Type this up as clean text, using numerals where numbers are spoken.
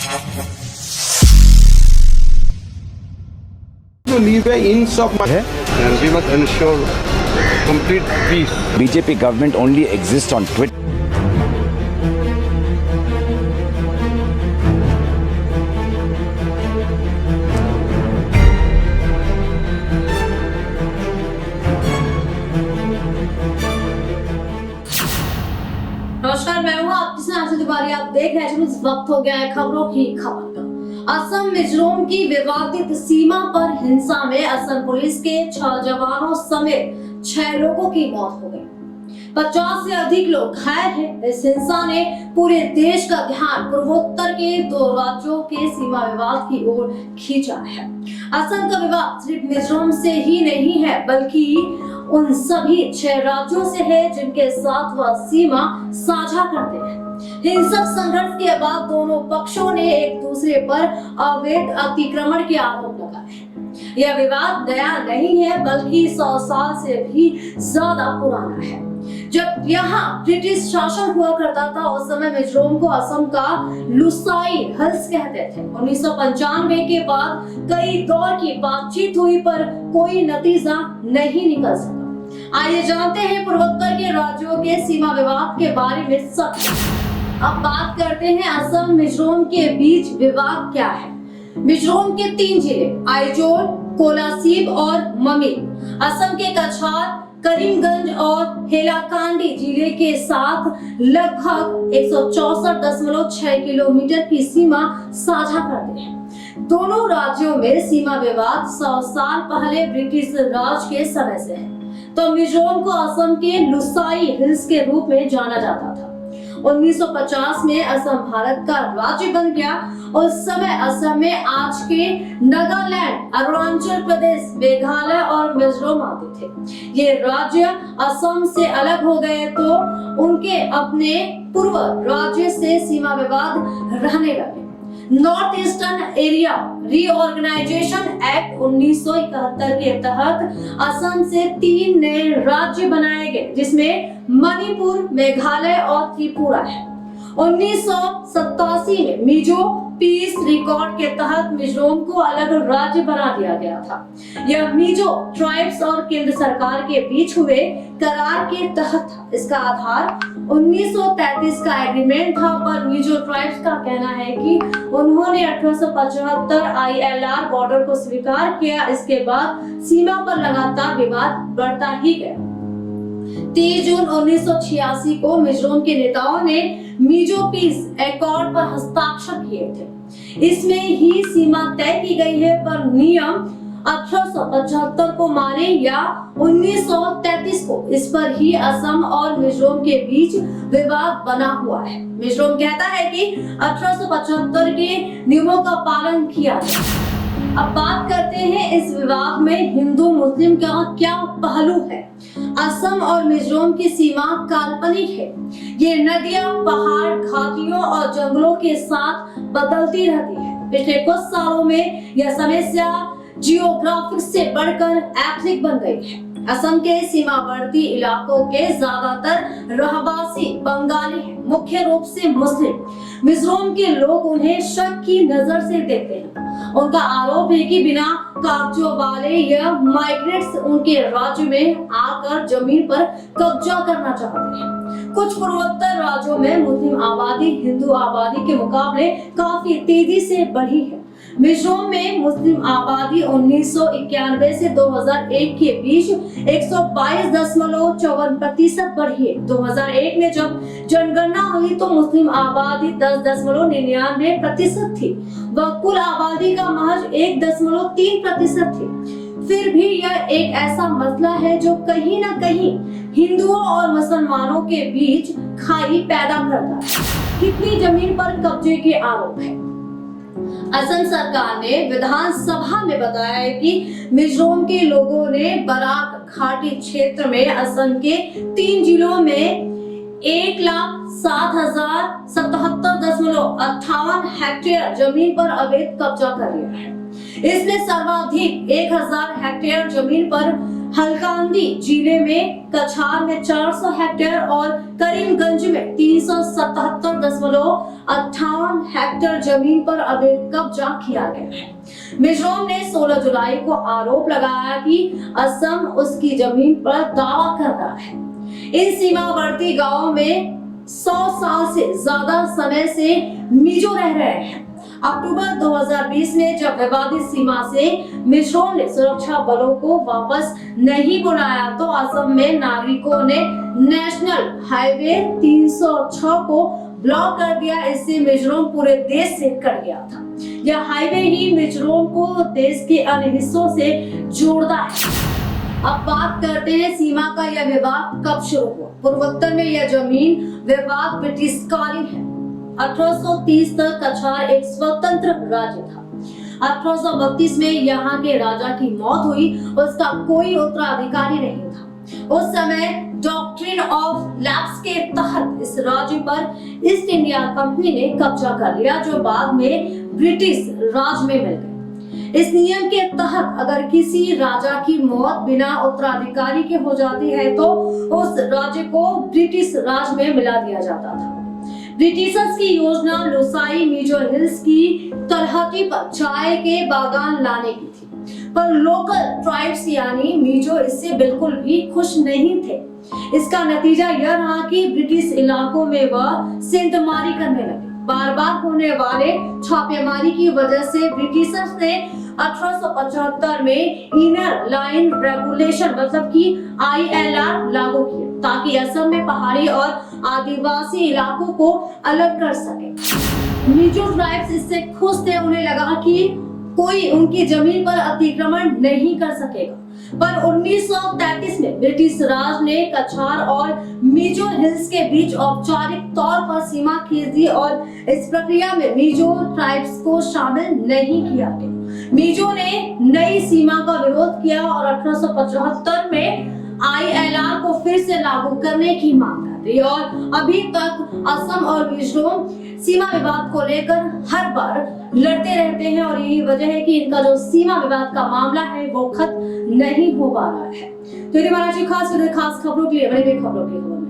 To leave an inch of my and we must ensure complete peace. BJP government only exists on Twitter. नमस्कार, मैं हूँ आपके साथ आशा तिवारी। आप देख रहे हैं इस वक्त हो गया है खबरों की खबर का। असम मिजोरम की विवादित सीमा पर हिंसा में असम पुलिस के 6 जवानों समेत 6 लोगों की मौत हो गई। 50 से अधिक लोग घायल हैं। इस हिंसा ने पूरे देश का ध्यान पूर्वोत्तर के 2 राज्यों के सीमा विवाद की ओर खींचा है। असम का विवाद सिर्फ मिजोरम से ही नहीं है, बल्कि उन सभी 6 राज्यों से है जिनके साथ वह सीमा साझा करते हैं। हिंसक संघर्ष के बाद दोनों पक्षों ने एक दूसरे पर अवैध अतिक्रमण के आरोप लगाए। यह विवाद नया नहीं है, बल्कि 100 साल से भी ज्यादा पुराना है। जब यहाँ ब्रिटिश शासन हुआ करता था, उस समय मिजोरम को असम का लुसाई हिल्स कहते थे। 1995 के बाद कई दौर की बातचीत हुई, पर कोई नतीजा नहीं निकल सका। आइए जानते हैं पूर्वोत्तर के राज्यों के सीमा विवाद के बारे में सच। अब बात करते हैं असम मिजोरम के बीच विवाद क्या है। मिजोरम के 3 जिले आइजोल, कोलासिब और ममित असम के कछार, करीमगंज और हेलाकांडी जिले के साथ लगभग 164.6 किलोमीटर की सीमा साझा करते हैं। दोनों राज्यों में सीमा विवाद 100 साल पहले ब्रिटिश राज के समय से है। तो मिजोरम को असम के लुसाई हिल्स के रूप में जाना जाता था। 1950 में असम भारत का राज्य बन गया। उस समय असम में आज के नागालैंड, अरुणाचल प्रदेश, मेघालय और मिजोरम आते थे। ये राज्य असम से अलग हो गए तो उनके अपने पूर्व राज्य से सीमा विवाद रहने लगे। North Eastern Area Reorganisation Act 1971 के तहत असम से 3 नए राज्य बनाए गए, जिसमें मणिपुर, मेघालय और त्रिपुरा है। 1987 में मिजो पीस रिकॉर्ड के तहत मिजोरम को अलग राज्य बना दिया गया था। यह मिजो ट्राइब्स और केंद्र सरकार के बीच हुए करार के तहत था। इसका आधार 1933 का एग्रीमेंट था, पर मिजो ट्राइब्स का कहना है कि उन्होंने 1875 ILR बॉर्डर को स्वीकार किया। इसके बाद सीमा पर लगातार विवाद बढ़ता ही गया। 30 जून 1986 को मिजोरम के नेताओं ने मिजो पीस एकॉर्ड पर हस्ताक्षर किए थे। इसमें ही सीमा तय की गई है, पर नियम 1875 को माने या 1933 को, इस पर ही असम और मिजोरम के बीच विवाद बना हुआ है। मिजोरम कहता है कि 1875 के नियमों का पालन किया जाए। अब बात करते हैं इस विवाद में हिंदू मुस्लिम का क्या पहलू है। असम और मिजोरम की सीमा काल्पनिक है। ये नदियां, पहाड़, घाटियों और जंगलों के साथ बदलती रहती है। पिछले कुछ सालों में यह समस्या जियोग्राफिक से बढ़कर एथनिक बन गई है। असम के सीमावर्ती इलाकों के ज्यादातर रहवासी बंगाली हैं, मुख्य रूप से मुस्लिम। मिजोरम के लोग उन्हें शक की नजर से देखते हैं। उनका आरोप है कि बिना कागजों वाले यह माइग्रेट्स उनके राज्य में आकर जमीन पर कब्जा करना चाहते हैं। कुछ पूर्वोत्तर राज्यों में मुस्लिम आबादी हिंदू आबादी के मुकाबले काफी तेजी से बढ़ी है। मिजोरम में मुस्लिम आबादी 1991 से 2001 के बीच 122.54% बढ़ी है। 2001 में जब जनगणना हुई तो मुस्लिम आबादी 10.99% थी। वह कुल आबादी का महज 1.3% थी। फिर भी यह एक ऐसा मसला है जो कहीं न कहीं हिंदुओं और मुसलमानों के बीच खाई पैदा करता है। कितनी जमीन पर कब्जे के आरोप है। असम सरकार ने विधानसभा में बताया है कि मिजोरम के लोगों ने बराक घाटी क्षेत्र में असम के 3 जिलों में 1,07,077.58 हेक्टेयर जमीन पर अवैध कब्जा कर लिया है। इसमें सर्वाधिक 1,000 हेक्टेयर जमीन पर हल्द्वानी जिले में कछार में 400 हेक्टेयर और करीमगंज में 377.58 हेक्टेयर जमीन पर अवैध कब्जा किया गया है। मिजोरम ने 16 जुलाई को आरोप लगाया कि असम उसकी जमीन पर दावा कर रहा है। इन सीमावर्ती गांवों में 100 साल से ज्यादा समय से मिजो रह रहे हैं। अक्टूबर 2020 में जब विवादित सीमा से मिजोरम ने सुरक्षा बलों को वापस नहीं बुलाया तो असम में नागरिकों ने नेशनल हाईवे 306 को ब्लॉक कर दिया। इससे मिजोरम पूरे देश से कट गया था। यह हाईवे ही मिजोरम को देश के अन्य हिस्सों से जोड़ता है। अब बात करते हैं सीमा का यह विवाद कब शुरू हुआ। पूर्वोत्तर में यह जमीन विवाद ब्रिटिशकालीन है। 1830 तक कछार एक स्वतंत्र राज्य था। 1832 में यहाँ के राजा की मौत हुई, उसका कोई उत्तराधिकारी नहीं था। उस समय डॉक्ट्रिन ऑफ लैप्स के तहत इस राज्य पर ईस्ट इंडिया कंपनी ने कब्जा कर लिया, जो बाद में ब्रिटिश राज में मिल गए। इस नियम के तहत अगर किसी राजा की मौत बिना उत्तराधिकारी के हो जाती है तो उस राज्य को ब्रिटिश राज में मिला दिया जाता था। ब्रिटिशर्स की योजना लोसाई मिजो हिल्स की तलहटी पर चाय के बागान लाने की थी, पर लोकल ट्राइब्स यानी मिजो इससे बिल्कुल भी खुश नहीं थे। इसका नतीजा यह रहा कि ब्रिटिश इलाकों में वह सेंधमारी करने लगे। बार बार होने वाले छापेमारी की वजह से ब्रिटिशर्स ने 1875 में इनर लाइन रेगुलेशन मतलब कि ILR लागू किया, ताकि असम में पहाड़ी और आदिवासी इलाकों को अलग कर सके। मिजो ट्राइब्स इससे खुश थे। उन्हें लगा कि कोई उनकी जमीन पर अतिक्रमण नहीं कर सकेगा। पर 1933 में ब्रिटिश राज ने कछार और मिजो हिल्स के बीच औपचारिक तौर पर सीमा खींच दी और इस प्रक्रिया में मिजो ट्राइब्स को शामिल नहीं किया गया। मिजो ने नई सीमा का विरोध किया और 1875 में ILR को फिर से लागू करने की मांग कर रही और अभी तक असम और मिजोरम सीमा विवाद को लेकर हर बार लड़ते रहते हैं और यही वजह है कि इनका जो सीमा विवाद का मामला है वो खत्म नहीं हो पा रहा है। तो ये हमारा खास खबरों के लिए बड़ी खबरों की खबर